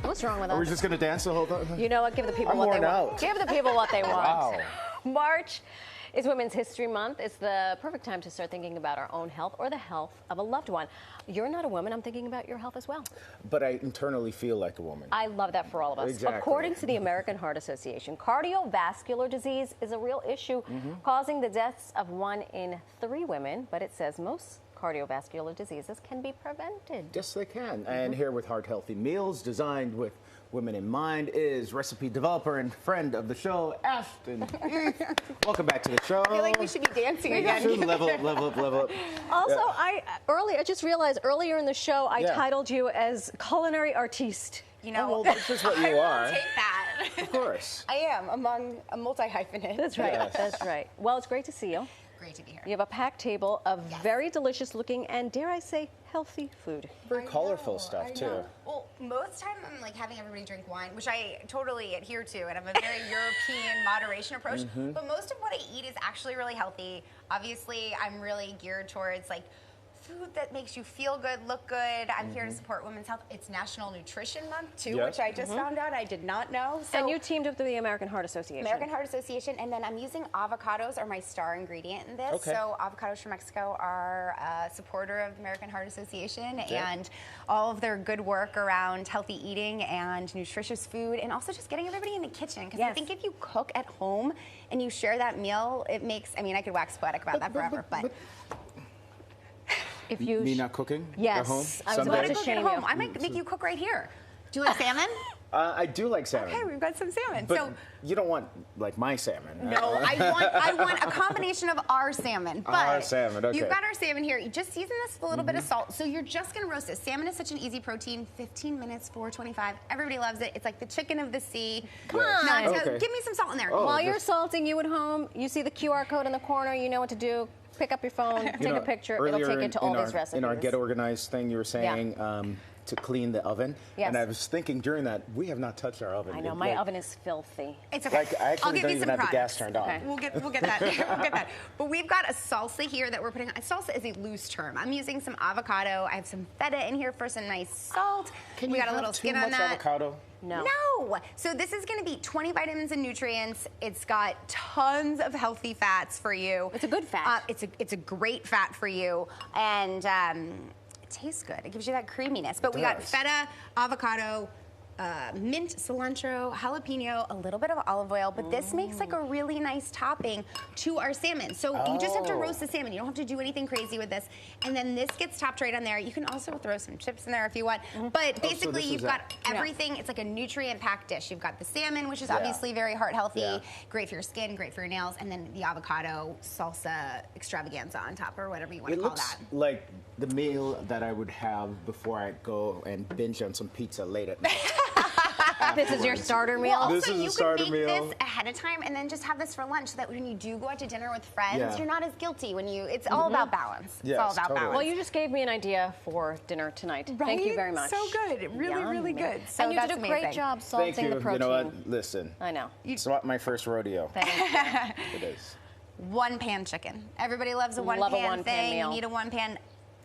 What's wrong with Are we us? just gonna dance the whole time? You know what? Give the people I'm what they worn want. out. Give the people what they want. Wow. March is Women's History Month. It's the perfect time to start thinking about our own health or the health of a loved one. You're not a woman. I'm thinking about your health as well. But I internally feel like a woman. I love that for all of us. Exactly. According to the American Heart Association, cardiovascular disease is a real issue, causing the deaths of 1 in 3 women. But it says most cardiovascular diseases can be prevented. Yes, they can. And here with Heart Healthy Meals, designed with women in mind, is recipe developer and friend of the show, Ashton Heath. Welcome back to the show. I feel like we should be dancing again. Level up, level up, level up. Also, Yeah. I just realized earlier in the show I Yeah. titled you as culinary artiste. You know, well, this is what you are. take that. Of course. I am among a multi-hyphenate. That's right. Yes. That's right. Well, it's great to see you. Great to be here. You have a packed table of very delicious looking and, dare I say, healthy food. Very colorful stuff, too. Well, most time I'm like having everybody drink wine, which I totally adhere to, and I'm a very European moderation approach. But most of what I eat is actually really healthy. Obviously, I'm really geared towards like food that makes you feel good, look good. I'm here to support women's health. It's National Nutrition Month too, Yes. which I just found out. I did not know. So And you teamed up with the American Heart Association. American Heart Association, and then I'm using avocados are my star ingredient in this. Okay. So avocados from Mexico are a supporter of the American Heart Association and all of their good work around healthy eating and nutritious food, and also just getting everybody in the kitchen. Because I think if you cook at home and you share that meal, it makes, I mean, I could wax poetic about that forever, but If you Me not cooking Yes, at home? I was someday? about to cook shame at home. you. I might make you cook right here. Do you like salmon? I do like salmon. Okay, we've got some salmon. But So you don't want, like, my salmon. no, I want a combination of our salmon. But Our salmon, okay. you've got our salmon here. You just season this with a little bit of salt. So you're just gonna roast it. Salmon is such an easy protein. 15 minutes, 4:25. Everybody loves it. It's like the chicken of the sea. Come on. Not to- Okay. Give me some salt in there. Oh, While just- you're salting, you at home, you see the QR code in the corner, you know what to do. Pick up your phone, You take know, a picture, it'll earlier take you to all our, these recipes. In our Get Organized thing, you were saying to clean the oven. Yes. And I was thinking during that, we have not touched our oven. I know, my oven is filthy. It's okay. Like, I actually I'll give don't you even some have the gas products. turned on. Okay. We'll get that. We'll get that. But we've got a salsa here that we're putting on. Salsa is a loose term. I'm using some avocado. I have some feta in here for some nice salt. Can we you got a have little too skin much on that. avocado? No. No. So this is going to be 20 vitamins and nutrients. It's got tons of healthy fats for you. It's a good fat. It's a great fat for you, and it tastes good. It gives you that creaminess. But we got does. feta, avocado, mint, cilantro, jalapeno, a little bit of olive oil, but this makes like a really nice topping to our salmon. So you just have to roast the salmon. You don't have to do anything crazy with this. And then this gets topped right on there. You can also throw some chips in there if you want. But basically this is you've got everything. It's like a nutrient-packed dish. You've got the salmon, which is obviously very heart healthy, Yeah. great for your skin, great for your nails, and then the avocado salsa extravaganza on top, or whatever you want It to call looks that. like the meal that I would have before I go and binge on some pizza late at night. This is your starter meal? Well, This also, is a you starter can make meal. this ahead of time and then just have this for lunch, so that when you do go out to dinner with friends, Yeah. you're not as guilty when you. It's all about balance. Yes, it's all about totally. balance. Well, you just gave me an idea for dinner tonight. Thank you very much. So good. Really, really Yum. good. So And you that's did a great amazing. job Thank salting you. the protein. You know what? Listen. I know. It's not my first rodeo. Thank you. It is. One pan chicken. Everybody loves a one Love a pan one-pan thing. meal. You need a one pan.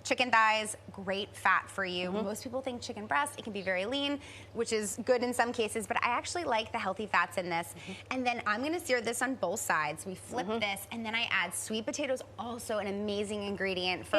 Chicken thighs, great fat for you. Most people think chicken breast, it can be very lean, which is good in some cases, but I actually like the healthy fats in this. And then I'm gonna sear this on both sides. We flip this, and then I add sweet potatoes, also an amazing ingredient for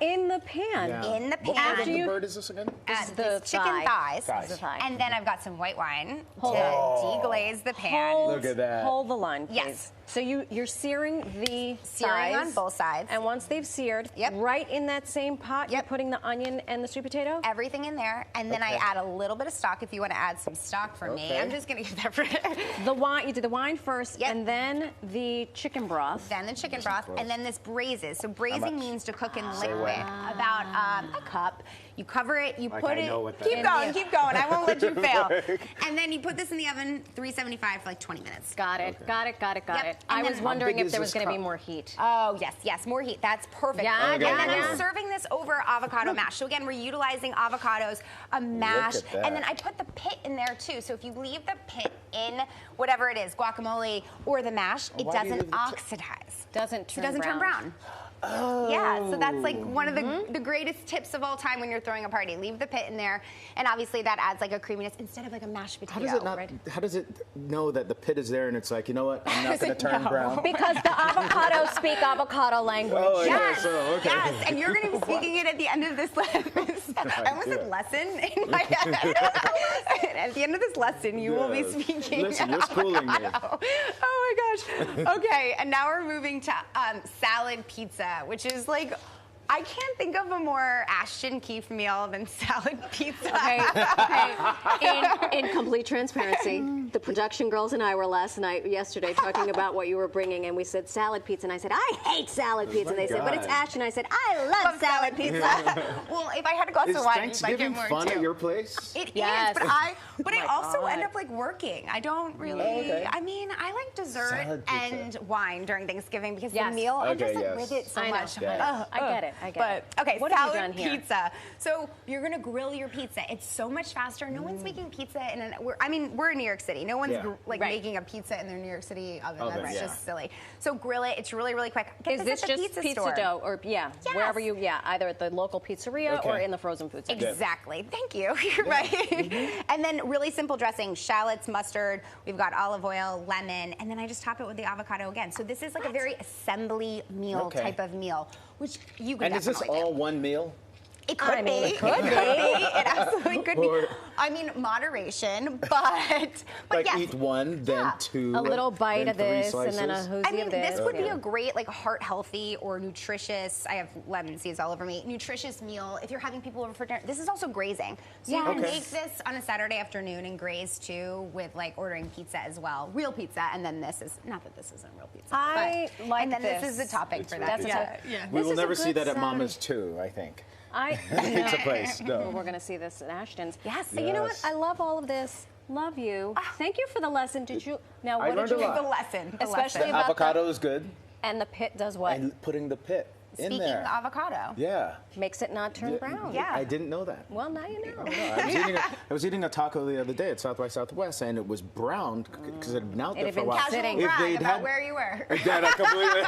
In the pan. Yeah. in the What part pan. of the bird is this again? This is the This chicken thigh. thighs. Thighs. This is the thigh. And then I've got some white wine Hold to on. deglaze the pan. Look at that. Hold the line, please. Yes. So you're searing the Searing thighs, on both sides. And once they've seared, Yep. right in that same pot, you're Yep. putting the onion and the sweet potato? Everything in there, and then I Okay. add a little bit of stock if you want to add some stock for me. Okay. I'm just gonna give that for The wine, you did the wine first, Yep. and then the chicken broth. then the chicken broth, and then this braises. So braising much? means to cook in Say liquid, what? about a cup. You cover it, you Like put I it. know what that Keep is. going, keep going. I won't let you fail. And then you put this in the oven, 375 for like 20 minutes. Got it, Okay. got it, got it, got Yep. it. And I then- was How wondering big if is there was this going to be cup? more heat. Oh, yes, more heat. That's perfect. Yeah, and yeah, then yeah. I'm serving this over avocado mash. So again, we're utilizing avocados, a mash, at that. and then I put the pit in there too. So if you leave the pit in whatever it is, guacamole or the mash, it Why do you doesn't leave the pit? oxidize. Doesn't So turn it doesn't turn brown. Yeah, so that's like one of the greatest tips of all time when you're throwing a party. Leave the pit in there, and obviously that adds like a creaminess instead of like a mashed potato. How does it not? right? How does it know that the pit is there and it's like, you know what? I'm not going to turn brown. Because the avocados speak avocado language. Oh, Yes, okay. yes, and you're going to be speaking it at the end of this I almost said lesson in my head. At the end of this lesson, you will be speaking. Listen, you're schooling me. Oh my gosh. Okay, and now we're moving to salad pizza, which is like, I can't think of a more Ashton Keefe meal than salad pizza. In complete transparency, the production girls and I were yesterday, talking about what you were bringing, and we said salad pizza, and I said, I hate salad pizza. And they said, but it's Ashton. I said, I love salad pizza. Well, if I had a glass Is of wine, Thanksgiving you'd like it fun more at too. your place? It Yes. is, but I also God. end up like working. I don't really. okay. I mean, I like dessert Salad pizza. and wine during Thanksgiving because Yes. the meal I'm Okay, just like yes. with it so I know. much. I'm Yeah. like, I get it. I get it. But okay, What have you salad done here? pizza. So you're gonna grill your pizza. It's so much faster. No one's making pizza in we're in New York City. No one's Yeah. Right. making a pizza in their New York City oven. Oven, That's yeah. just silly. So grill it. It's really, really quick. Get Is this at the just pizza store. dough, or Yes. wherever either at the local pizzeria or Okay. in the frozen food section? Exactly. Thank you. You're right. And then really simple dressing: shallots, mustard. We've got olive oil, lemon, and then I just top it with the avocado again. So this is like a very assembly meal Okay. type of meal, which you could And is this definitely all do. one meal? It could be. it could be. It absolutely could be. Or- I mean, moderation, but Like yes. eat one, then Yeah. two. A little bite then of three this, and then a slices? hoozy I mean, of this. this would be Yeah. a great, like, heart healthy or nutritious. I have lemon seeds all over me. Nutritious meal if you're having people over for dinner. This is also grazing, so you can Okay. make this on a Saturday afternoon and graze too with like ordering pizza as well, real pizza. And then this is not that this isn't real pizza. I but, like and then this is this. the topping It's for real that. pizza. Yeah. We This will is a never see good that at Saturday. Mama's too, I think. Pizza place, no. Well, we're going to see this at Ashton's. Yes. But you know what? Yes. I love all of this. Love you. Thank you for the lesson. Did you? Now, I what did learned a you? lot. The lesson. The Especially lesson. about Avocado is good. And the pit does what? And putting the pit in Speaking there. of avocado. Yeah. Makes it not turn brown. Yeah. I didn't know that. Well, now you know. I was eating a taco the other day at South by Southwest, and it was brown because it had been out there had for a been while. sitting. Casual If brag they'd about had- where you were. Yeah, I completely.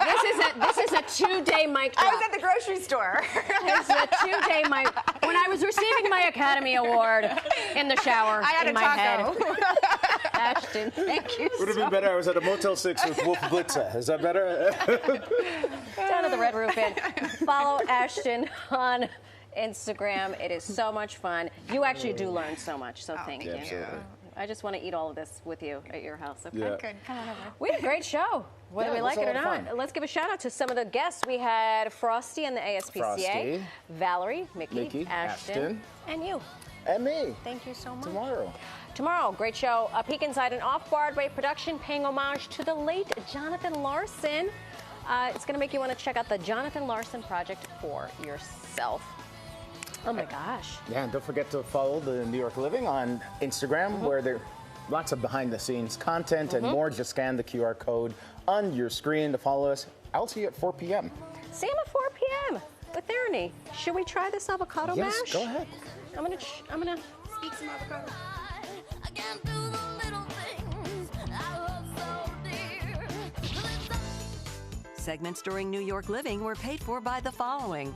This is a 2-day mic I drop. was at the grocery store. It's a 2-day mic. When I was receiving my Academy Award in the shower, I had in a my taco. head. Ashton, thank you. Would have been better. I was at a Motel 6 with Wolf Blitzer. Is that better? Down at the Red Roof Inn. Follow Ashton on Instagram. It is so much fun. You actually do learn so much, so thank you. Absolutely. I just want to eat all of this with you at your house. Okay? Yeah. Good. Come on over. We had a great show, whether Yeah, we it like was it a or lot of not. fun. Let's give a shout out to some of the guests. We had Frosty and the ASPCA, Frosty. Valerie, Mickey, Ashton. Ashton, and you. And me. Thank you so much. Tomorrow. Great show. A peek inside an off-Broadway production paying homage to the late Jonathan Larson. It's going to make you want to check out the Jonathan Larson Project for yourself. Oh my gosh. Yeah, and don't forget to follow the New York Living on Instagram, where there lots of behind-the-scenes content and more. Just scan the QR code on your screen to follow us. I'll see you at 4 p.m. See him at 4 p.m. with Ernie. Should we try this avocado Yes, mash? go ahead. I'm gonna. Speak some avocado. I can't do the little things I love so dear. Segments during New York Living were paid for by the following: